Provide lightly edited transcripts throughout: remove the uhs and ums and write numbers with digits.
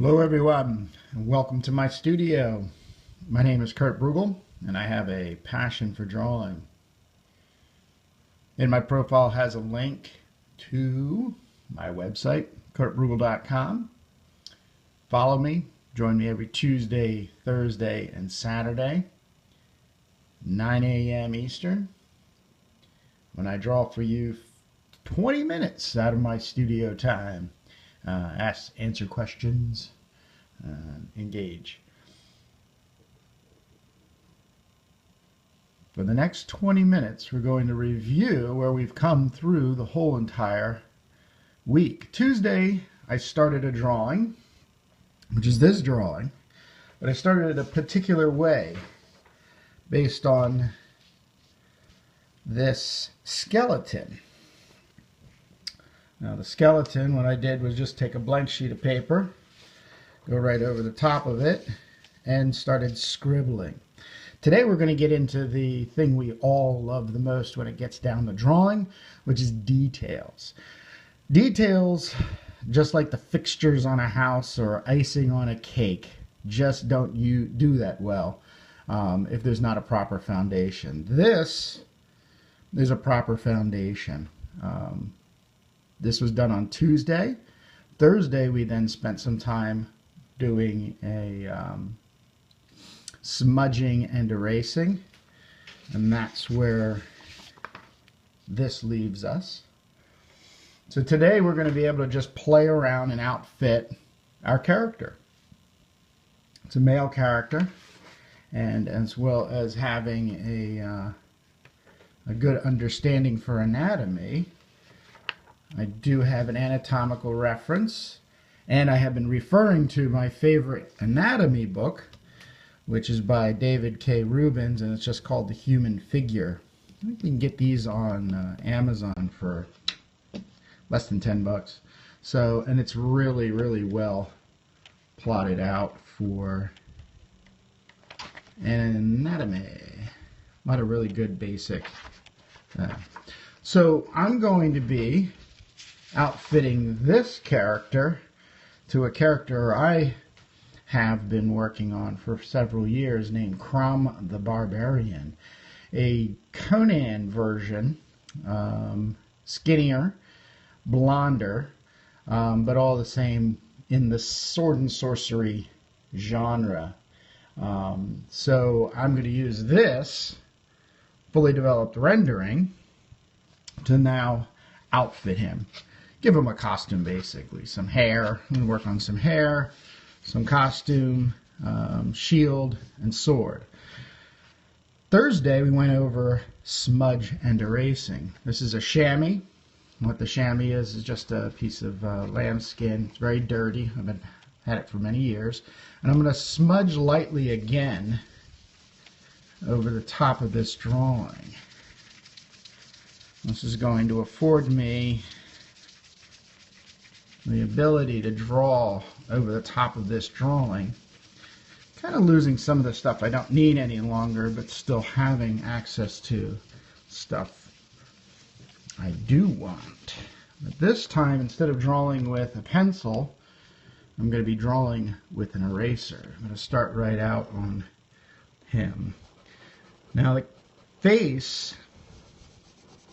Hello everyone, and welcome to my studio. My name is Kurt Brugel, and I have a passion for drawing. In my profile has a link to my website, kurtbrugel.com. Follow me, join me every Tuesday, Thursday, and Saturday, 9 a.m. Eastern, when I draw for you 20 minutes out of my studio time. Answer questions, engage. For the next 20 minutes, we're going to review where we've come through the whole entire week. Tuesday, I started a drawing, which is this drawing, but I started it a particular way based on this skeleton. Now the skeleton, what I did was just take a blank sheet of paper, go right over the top of it, and started scribbling. Today we're going to get into the thing we all love the most when it gets down to drawing, which is details. Details, just like the fixtures on a house or icing on a cake, just don't do that well if there's not a proper foundation. This is a proper foundation. This was done on Tuesday. Thursday, we then spent some time doing a smudging and erasing, and that's where this leaves us. So today we're going to be able to just play around and outfit our character. It's a male character, and as well as having a good understanding for anatomy, I do have an anatomical reference, and I have been referring to my favorite anatomy book, which is by David K. Rubens, and it's just called The Human Figure. I think you can get these on Amazon for less than 10 bucks. So, and it's really, really well plotted out for anatomy. A lot of really good basic. So I'm going to be outfitting this character to a character I have been working on for several years named Crom the Barbarian, a Conan version, skinnier, blonder, but all the same in the sword and sorcery genre. So I'm going to use this fully developed rendering to now outfit him. Give him a costume, basically. Some hair. I'm going to work on some hair, some costume, shield, and sword. Thursday, we went over smudge and erasing. This is a chamois. What the chamois is just a piece of lamb skin. It's very dirty. I've had it for many years. And I'm going to smudge lightly again over the top of this drawing. This is going to afford me the ability to draw over the top of this drawing, kind of losing some of the stuff I don't need any longer, but still having access to stuff I do want. But this time, instead of drawing with a pencil, I'm going to be drawing with an eraser. I'm going to start right out on him. Now the face,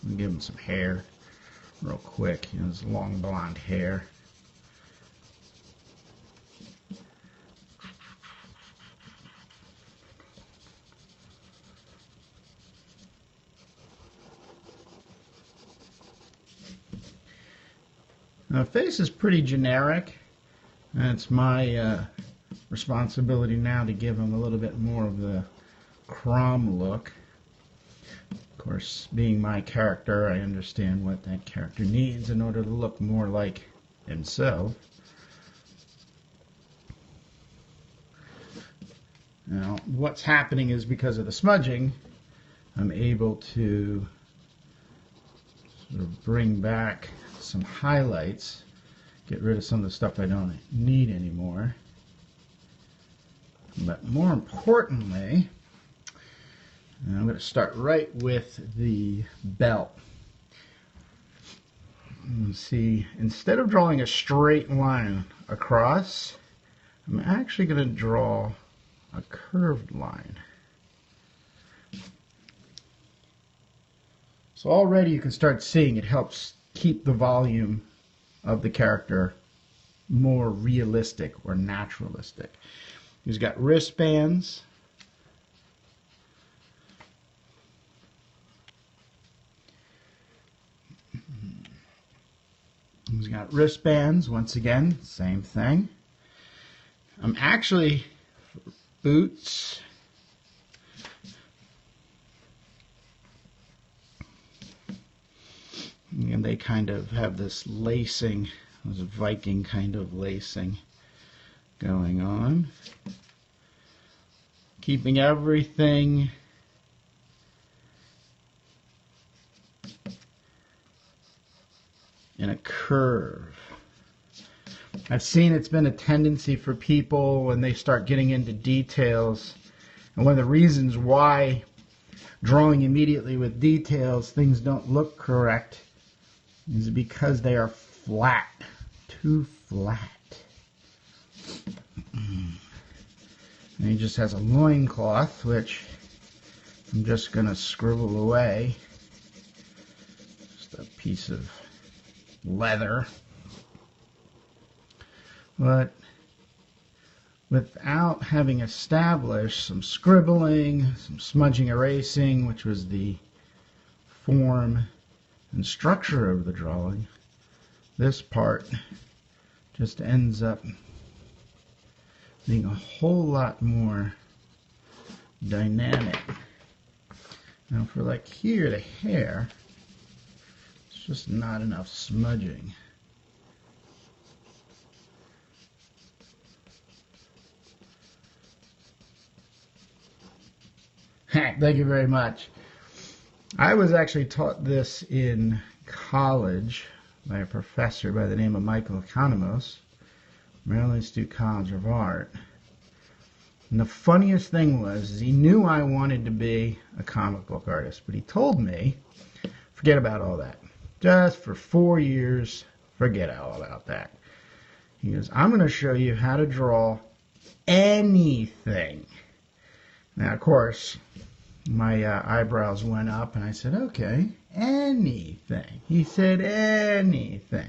I'm going to give him some hair real quick. You know, this long blonde hair. Now, the face is pretty generic, and it's my responsibility now to give him a little bit more of the Crom look. Of course, being my character, I understand what that character needs in order to look more like himself. Now, what's happening is because of the smudging, I'm able to sort of bring back some highlights, get rid of some of the stuff I don't need anymore. But more importantly, I'm going to start right with the belt. You see, instead of drawing a straight line across, I'm actually going to draw a curved line. So already you can start seeing it helps keep the volume of the character more realistic or naturalistic. He's got wristbands. He's got wristbands, once again, same thing. I'm actually, boots. And they kind of have this lacing, this Viking kind of lacing going on. Keeping everything in a curve. I've seen it's been a tendency for people when they start getting into details, and one of the reasons why drawing immediately with details things don't look correct is because they are flat, too flat. And he just has a loincloth, which I'm just going to scribble away. Just a piece of leather. But without having established some scribbling, some smudging, erasing, which was the form and structure of the drawing, this part just ends up being a whole lot more dynamic. Now for like here, the hair, it's just not enough smudging. Thank you very much. I was actually taught this in college by a professor by the name of Michael Economos, Maryland Institute College of Art. And the funniest thing was he knew I wanted to be a comic book artist, but he told me, forget about all that. Just for 4 years, forget all about that. He goes, I'm going to show you how to draw anything. Now, of course, my eyebrows went up, and I said, okay, anything. He said, anything.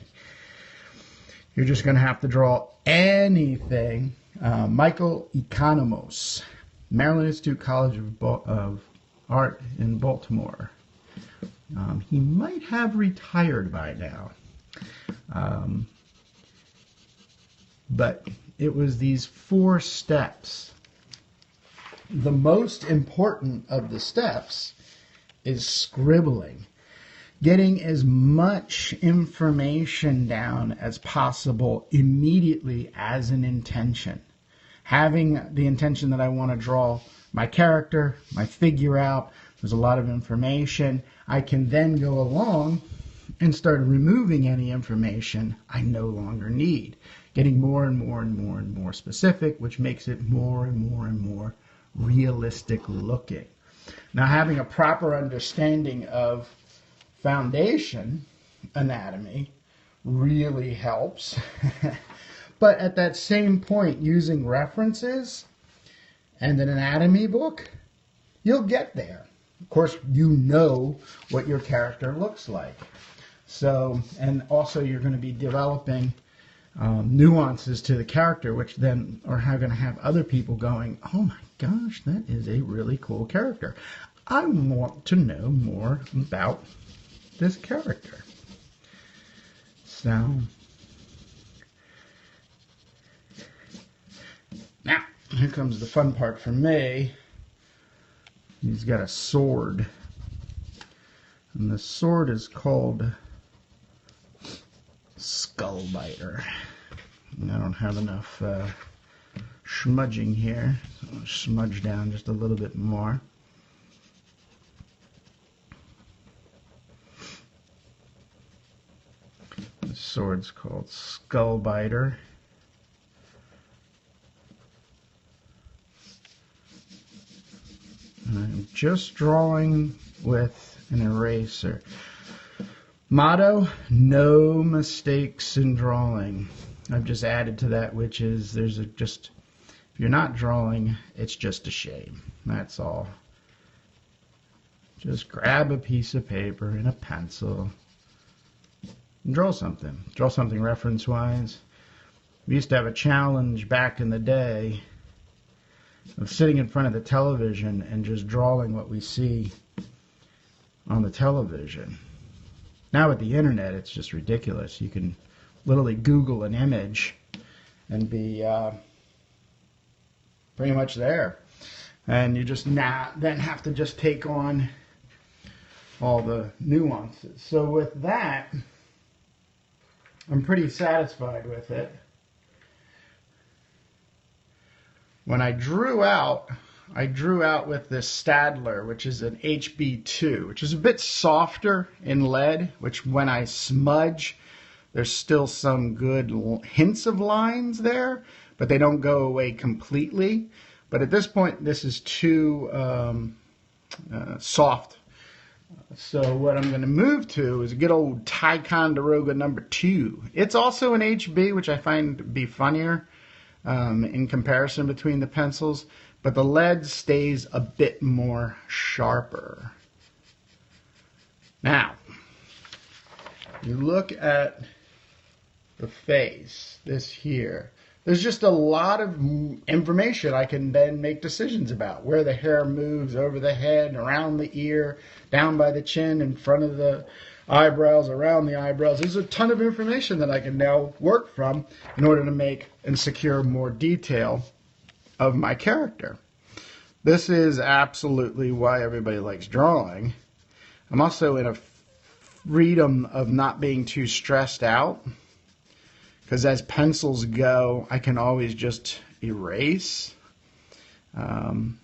You're just going to have to draw anything. Michael Economos, Maryland Institute College of Art in Baltimore. He might have retired by now. But it was these 4 steps. The most important of the steps is scribbling. Getting as much information down as possible immediately as an intention. Having the intention that I want to draw my character, my figure out, there's a lot of information. I can then go along and start removing any information I no longer need. Getting more and more and more and more specific, which makes it more and more and more realistic looking. Now, having a proper understanding of foundation anatomy really helps. But at that same point, using references and an anatomy book, you'll get there. Of course, you know what your character looks like. So, and also you're going to be developing nuances to the character, which then are going to have other people going, oh my gosh, that is a really cool character. I want to know more about this character. So, now, here comes the fun part for me. He's got a sword. And the sword is called Skullbiter. And I don't have enough smudging here, so I'm going to smudge down just a little bit more. The sword's called Skullbiter. And I'm just drawing with an eraser. Motto, no mistakes in drawing. I've just added to that, which is if you're not drawing, it's just a shame. That's all. Just grab a piece of paper and a pencil and draw something. Draw something reference-wise. We used to have a challenge back in the day of sitting in front of the television and just drawing what we see on the television. Now with the internet, it's just ridiculous. You can literally Google an image and be pretty much there. And you just then have to just take on all the nuances. So with that, I'm pretty satisfied with it. When I drew out with this Stadler, which is an HB2, which is a bit softer in lead, which when I smudge, there's still some good hints of lines there, but they don't go away completely. But at this point, this is too soft. So what I'm going to move to is a good old Ticonderoga number 2. It's also an HB, which I find to be funnier in comparison between the pencils, but the lead stays a bit more sharper. Now, you look at the face, this here. There's just a lot of information I can then make decisions about. Where the hair moves over the head, around the ear, down by the chin, in front of the eyebrows, around the eyebrows. There's a ton of information that I can now work from in order to make and secure more detail of my character. This is absolutely why everybody likes drawing. I'm also in a freedom of not being too stressed out, because as pencils go, I can always just erase. And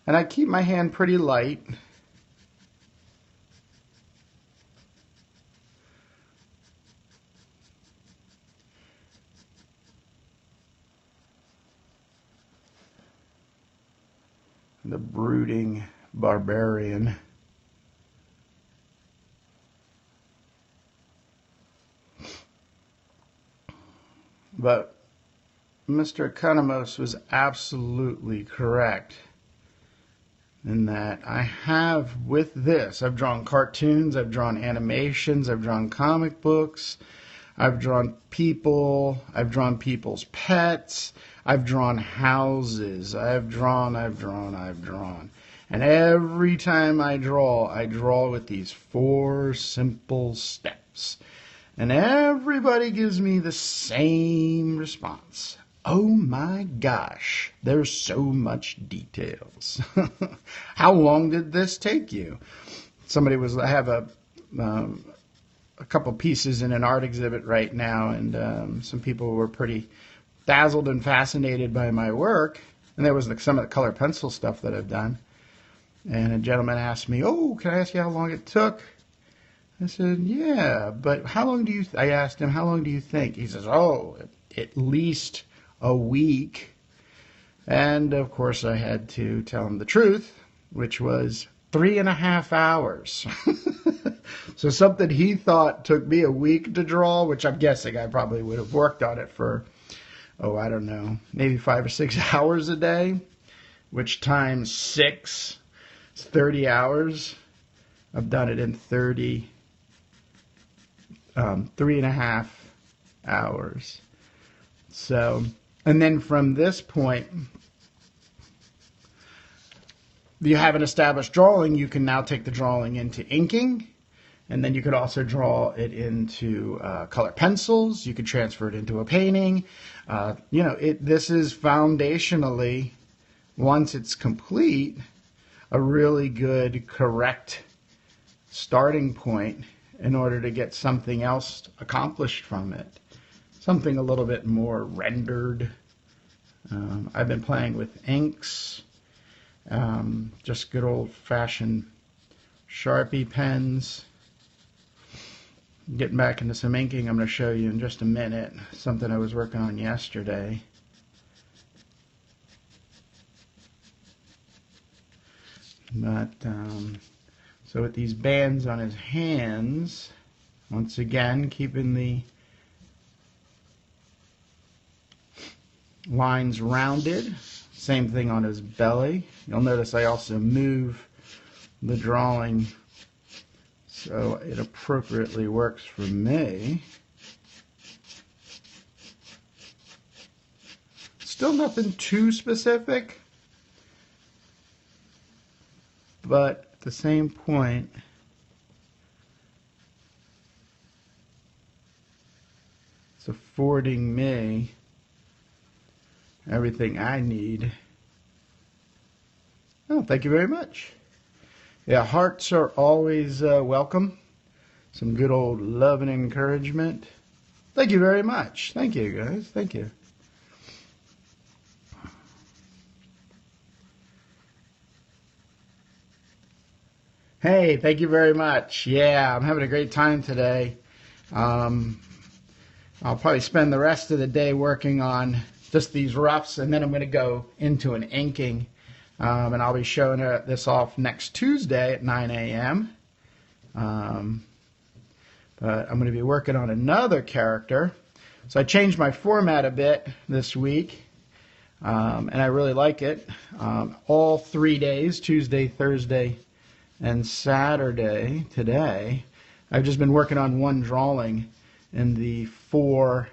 I keep my hand pretty light. The brooding barbarian. But Mr. Economos was absolutely correct in that I have, with this, I've drawn cartoons, I've drawn animations, I've drawn comic books, I've drawn people, I've drawn people's pets, I've drawn houses, I've drawn. And every time I draw with these 4 simple steps. And everybody gives me the same response. Oh my gosh, there's so much details. How long did this take you? I have a couple pieces in an art exhibit right now, and some people were pretty dazzled and fascinated by my work. And there was some of the color pencil stuff that I've done. And a gentleman asked me, "Oh, can I ask you how long it took?" I said, "Yeah, but how long do you?" I asked him, "How long do you think?" He says, "Oh, at least a week." And of course, I had to tell him the truth, which was 3.5 hours. So something he thought took me a week to draw, which I'm guessing I probably would have worked on it for, I don't know, maybe 5 or 6 hours a day, which times 6 is 30 hours. I've done it in 3.5 hours. So, and then from this point, you have an established drawing. You can now take the drawing into inking, and then you could also draw it into color pencils. You could transfer it into a painting. This is foundationally, once it's complete, a really good, correct starting point in order to get something else accomplished from it. Something a little bit more rendered. I've been playing with inks, just good old-fashioned Sharpie pens. Getting back into some inking, I'm going to show you in just a minute something I was working on yesterday. But so with these bands on his hands, once again keeping the lines rounded. Same thing on his belly. You'll notice I also move the drawing so it appropriately works for me. Still nothing too specific, but at the same point, it's affording me everything I need. Oh, thank you very much. Yeah, hearts are always welcome. Some good old love and encouragement. Thank you very much. Thank you, guys. Thank you. Hey, thank you very much. Yeah, I'm having a great time today. I'll probably spend the rest of the day working on just these roughs, and then I'm going to go into an inking. And I'll be showing this off next Tuesday at 9 a.m. But I'm going to be working on another character. So I changed my format a bit this week, and I really like it. All 3 days, Tuesday, Thursday, and Saturday, today, I've just been working on one drawing in the 4-step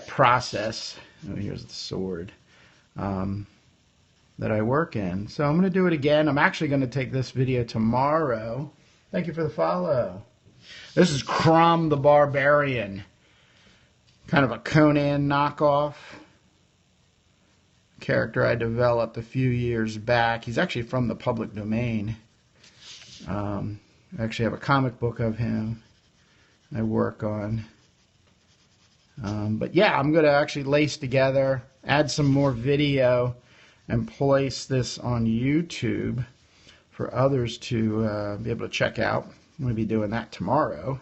process. Oh, here's the sword. That I work in. So I'm going to do it again. I'm actually going to take this video tomorrow. Thank you for the follow. This is Crom the Barbarian. Kind of a Conan knockoff character I developed a few years back. He's actually from the public domain. I actually have a comic book of him I work on. But yeah, I'm going to actually lace together, add some more video, and place this on YouTube for others to be able to check out. I'm going to be doing that tomorrow.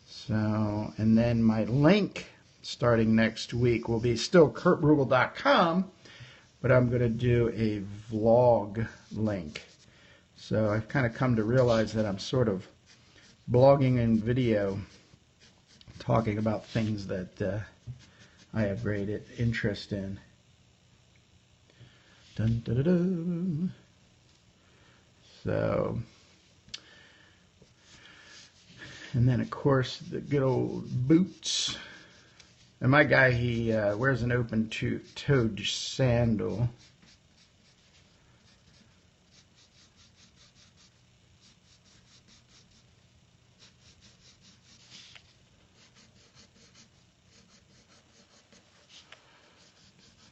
So, and then my link starting next week will be still kurtbrugel.com, but I'm going to do a vlog link. So I've kind of come to realize that I'm sort of blogging in video, talking about things that I have great interest in. Dun, dun, dun, dun. So, and then of course the good old boots. And my guy, he wears an open-toed sandal.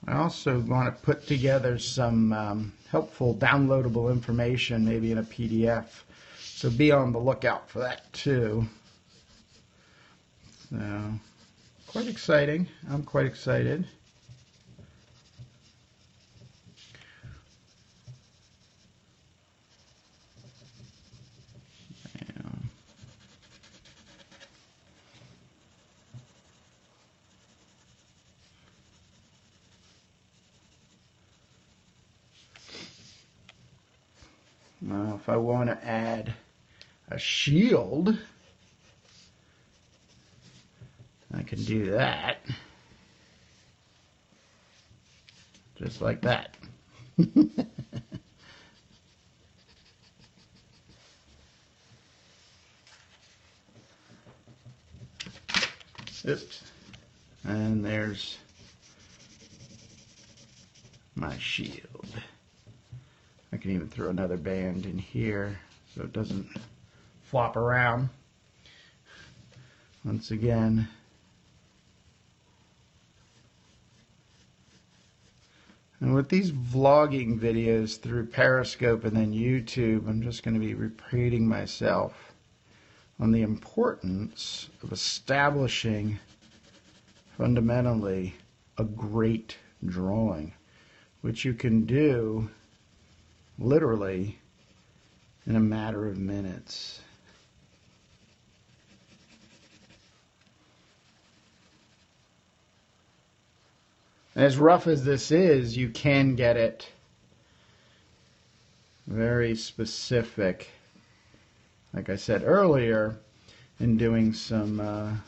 I also want to put together some helpful downloadable information, maybe in a PDF. So be on the lookout for that too. So, quite exciting. I'm quite excited. Now, if I want to add a shield, I can do that. Just like that. Oops. And there's my shield. I can even throw another band in here so it doesn't flop around. Once again, and with these vlogging videos through Periscope and then YouTube, I'm just going to be repeating myself on the importance of establishing fundamentally a great drawing, which you can do literally in a matter of minutes. As rough as this is, you can get it very specific, like I said earlier, in doing some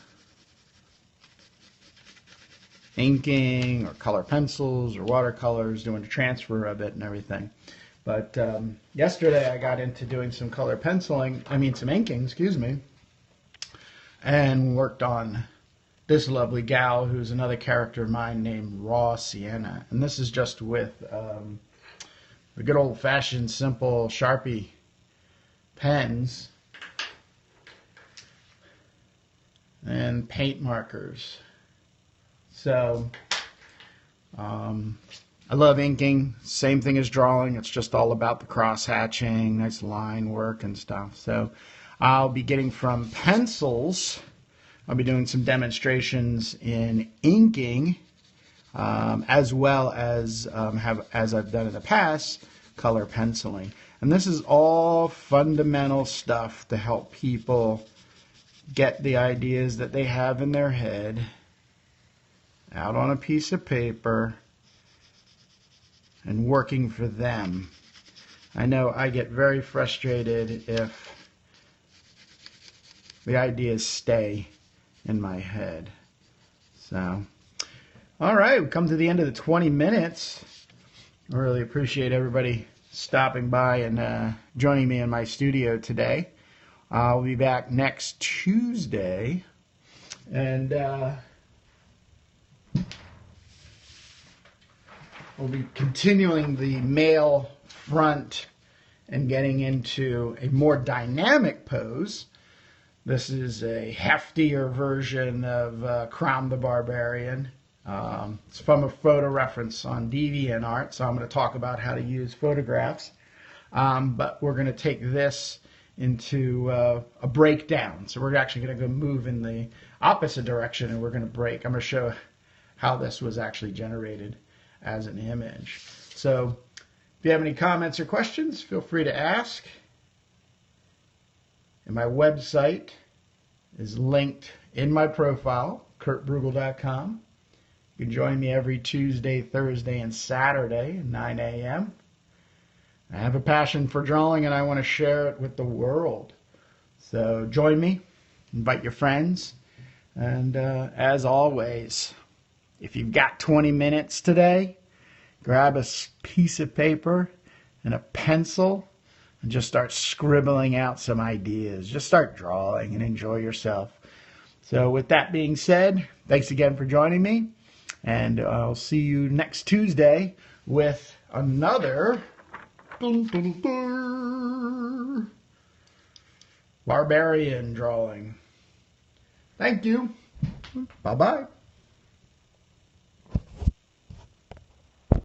inking or color pencils or watercolors, doing the transfer of it and everything. But yesterday I got into doing some color penciling, some inking, excuse me, and worked on this lovely gal who's another character of mine named Raw Sienna. And this is just with the good old-fashioned simple Sharpie pens and paint markers. So I love inking. Same thing as drawing. It's just all about the cross-hatching, nice line work and stuff. So I'll be getting from pencils. I'll be doing some demonstrations in inking, as well as as I've done in the past, color penciling. And this is all fundamental stuff to help people get the ideas that they have in their head out on a piece of paper and working for them. I know I get very frustrated if the ideas stay in my head. So, all right, we've come to the end of the 20 minutes. I really appreciate everybody stopping by and joining me in my studio today. I'll be back next Tuesday, and we'll be continuing the male front and getting into a more dynamic pose. This is a heftier version of Crown the Barbarian. It's from a photo reference on DeviantArt, so I'm going to talk about how to use photographs. But we're going to take this into a breakdown. So we're actually going to go move in the opposite direction, and we're going to break. I'm going to show how this was actually generated as an image. So if you have any comments or questions, feel free to ask. And my website is linked in my profile, kurtbrugel.com. You can join me every Tuesday, Thursday, and Saturday at 9 a.m. I have a passion for drawing, and I want to share it with the world. So join me, invite your friends, and as always, if you've got 20 minutes today, grab a piece of paper and a pencil and just start scribbling out some ideas. Just start drawing and enjoy yourself. So with that being said, thanks again for joining me, and I'll see you next Tuesday with another barbarian drawing. Thank you. Bye-bye.